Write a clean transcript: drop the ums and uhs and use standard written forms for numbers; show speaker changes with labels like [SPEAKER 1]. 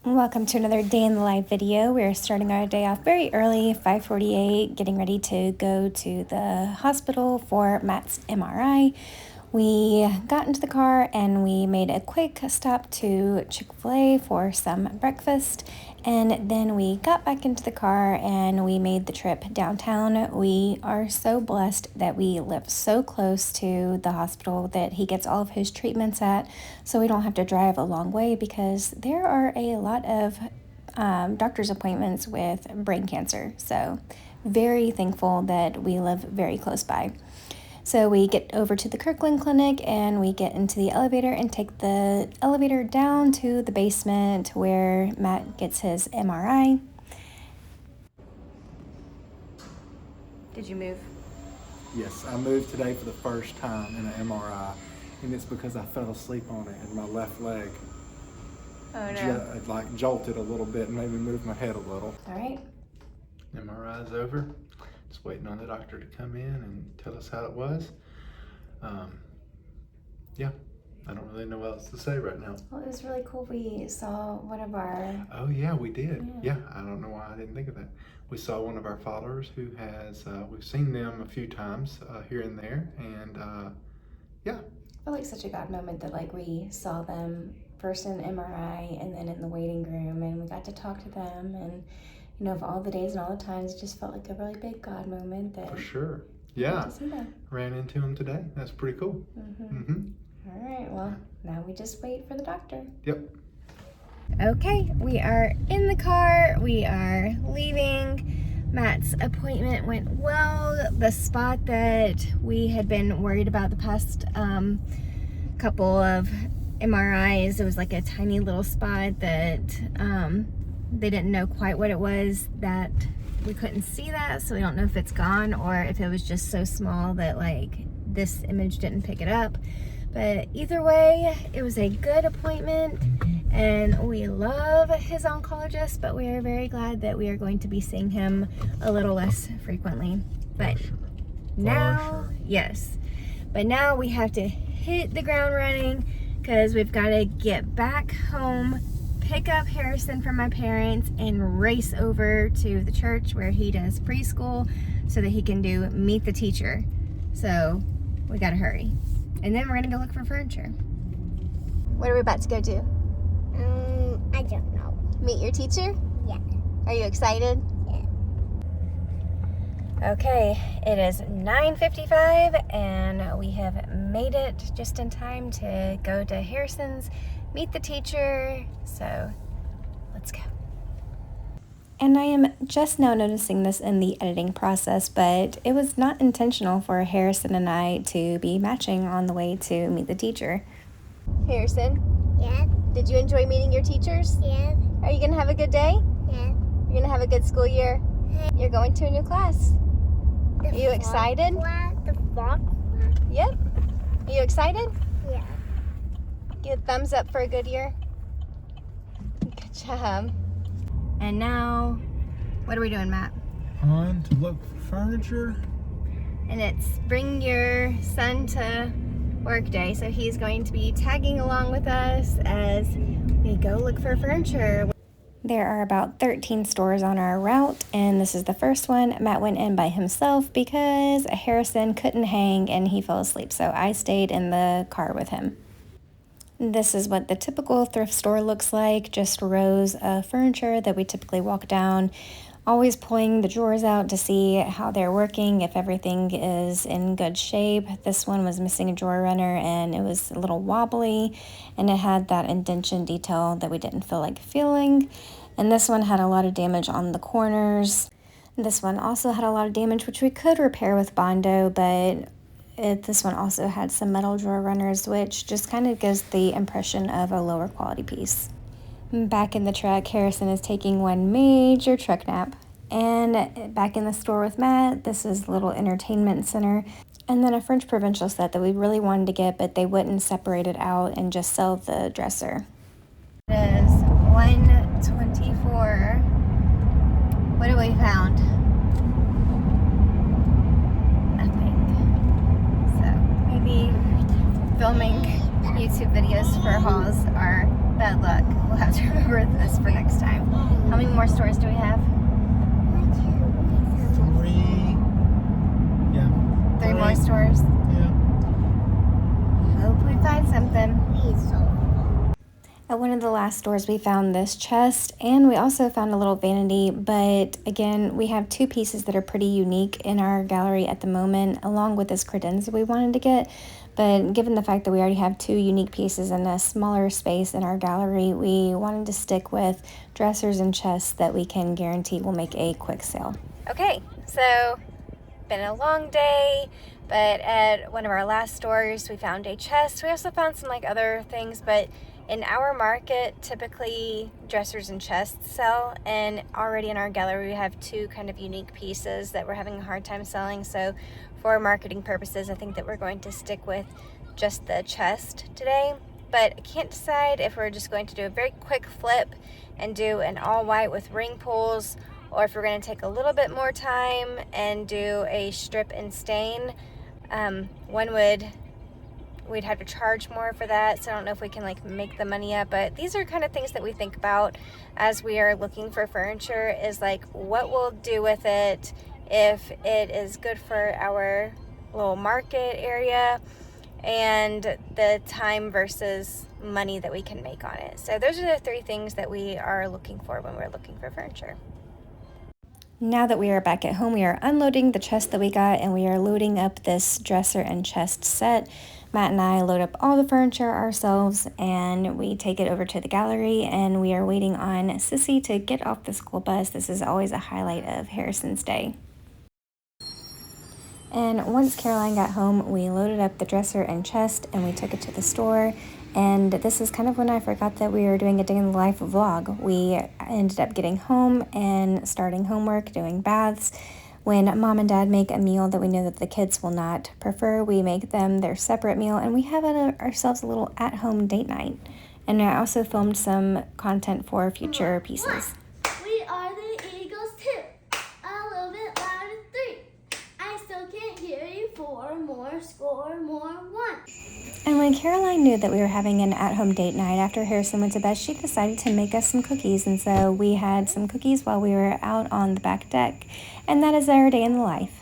[SPEAKER 1] Welcome to another day in the life video. We're starting our day off very early, 5:48, getting ready to go to the hospital for Matt's MRI. We got into the car and we made a quick stop to Chick-fil-A for some breakfast, and then we got back into the car and we made the trip downtown. We are so blessed that we live so close to the hospital that he gets all of his treatments at, so we don't have to drive a long way because there are a lot of doctor's appointments with brain cancer. So very thankful that we live very close by. So we get over to the Kirkland Clinic and we get into the elevator and take the elevator down to the basement where Matt gets his MRI. Did you move?
[SPEAKER 2] Yes, I moved today for the first time in an MRI, and it's because I fell asleep on it and my left leg jolted a little bit and made me move my head a little.
[SPEAKER 1] All right.
[SPEAKER 2] MRI's over. Just waiting on the doctor to come in and tell us how it was. Yeah, I don't really know what else to say right now.
[SPEAKER 1] Well, it was really cool. We saw one of our...
[SPEAKER 2] Oh yeah, we did. Yeah, I don't know why I didn't think of that. We saw one of our followers who has, we've seen them a few times here and there, and yeah.
[SPEAKER 1] I feel like such a God moment that we saw them first in MRI and then in the waiting room, and we got to talk to them, and of all the days and all the times, it just felt like a really big God moment. That
[SPEAKER 2] for sure. Yeah. Ran into him today. That's pretty cool.
[SPEAKER 1] All right. Well, now we just wait for the doctor.
[SPEAKER 2] Yep.
[SPEAKER 1] Okay, we are in the car. We are leaving. Matt's appointment went well. The spot that we had been worried about the past couple of MRIs, it was like a tiny little spot that they didn't know quite what it was, that we couldn't see that, so we don't know if it's gone or if it was just so small that this image didn't pick it up. But either way, it was a good appointment and we love his oncologist, but we are very glad that we are going to be seeing him a little less frequently. But now, yes, but now we have to hit the ground running because we've got to get back home, pick up Harrison from my parents, and race over to the church where he does preschool so that he can do meet the teacher. So we gotta hurry. And then we're gonna go look for furniture. What are we about to go do?
[SPEAKER 3] I don't know.
[SPEAKER 1] Meet your teacher?
[SPEAKER 3] Yeah.
[SPEAKER 1] Are you excited?
[SPEAKER 3] Yeah.
[SPEAKER 1] Okay, it is 9:55 and we have made it just in time to go to Harrison's, meet the teacher, so let's go. And I am just now noticing this in the editing process, but it was not intentional for Harrison and I to be matching on the way to meet the teacher. Harrison?
[SPEAKER 3] Yeah.
[SPEAKER 1] Did you enjoy meeting your teachers?
[SPEAKER 3] Yeah.
[SPEAKER 1] Are you going to have a good day?
[SPEAKER 3] Yeah.
[SPEAKER 1] You're going to have a good school year? You're going to a new class. Are you excited?
[SPEAKER 3] The frog class?
[SPEAKER 1] Yep. Are you excited?
[SPEAKER 3] Yeah.
[SPEAKER 1] Give a thumbs up for a good year. Good job. And now, what are we doing, Matt?
[SPEAKER 2] On to look for furniture.
[SPEAKER 1] And it's bring your son to work day, so he's going to be tagging along with us as we go look for furniture. There are about 13 stores on our route, and this is the first one. Matt went in by himself because Harrison couldn't hang and he fell asleep, so I stayed in the car with him. This is what the typical thrift store looks like, just rows of furniture that we typically walk down, always pulling the drawers out to see how they're working, if everything is in good shape. This one was missing a drawer runner and it was a little wobbly, and it had that indentation detail that we didn't feel like feeling. And this one had a lot of damage on the corners. This one also had a lot of damage, which we could repair with Bondo, but this one also had some metal drawer runners, which just kind of gives the impression of a lower quality piece. Back in the truck, Harrison is taking one major truck nap. And back in the store with Matt, this is a little entertainment center. And then a French provincial set that we really wanted to get, but they wouldn't separate it out and just sell the dresser. It is 1:24. What have we found? Nothing. So maybe filming YouTube videos for hauls are Good luck. We'll have to remember this for next time. How many more stores do we have?
[SPEAKER 2] 3. Yeah.
[SPEAKER 1] 3 more stores.
[SPEAKER 2] Yeah.
[SPEAKER 1] Hope we find something.
[SPEAKER 3] Please, so.
[SPEAKER 1] At one of the last stores, we found this chest, and we also found a little vanity, but again, we have 2 pieces that are pretty unique in our gallery at the moment, along with this credenza we wanted to get. But given the fact that we already have 2 unique pieces in a smaller space in our gallery, we wanted to stick with dressers and chests that we can guarantee will make a quick sale. Okay, so been a long day, but at one of our last stores, we found a chest. We also found some other things, but in our market, typically dressers and chests sell, and already in our gallery we have 2 kind of unique pieces that we're having a hard time selling. So for marketing purposes, I think that we're going to stick with just the chest today. But I can't decide if we're just going to do a very quick flip and do an all white with ring pulls, or if we're going to take a little bit more time and do a strip and stain. We'd have to charge more for that, so I don't know if we can make the money up, but these are kind of things that we think about as we are looking for furniture, is what we'll do with it, if it is good for our little market area, and the time versus money that we can make on it. So those are the 3 things that we are looking for when we're looking for furniture. Now that we are back at home, we are unloading the chest that we got, and we are loading up this dresser and chest set. Matt and I load up all the furniture ourselves, and we take it over to the gallery, and we are waiting on Sissy to get off the school bus. This is always a highlight of Harrison's day. And once Caroline got home, we loaded up the dresser and chest, and we took it to the store. And this is kind of when I forgot that we were doing a day in the life vlog. We ended up getting home and starting homework, doing baths. When mom and dad make a meal that we know that the kids will not prefer, we make them their separate meal, and we have ourselves a little at-home date night. And I also filmed some content for future pieces.
[SPEAKER 3] We are the Eagles too. A little bit louder, 3. I still can't hear you. 4 more, score more, 1.
[SPEAKER 1] And when Caroline knew that we were having an at-home date night after Harrison went to bed, she decided to make us some cookies. And so we had some cookies while we were out on the back deck. And that is our day in the life.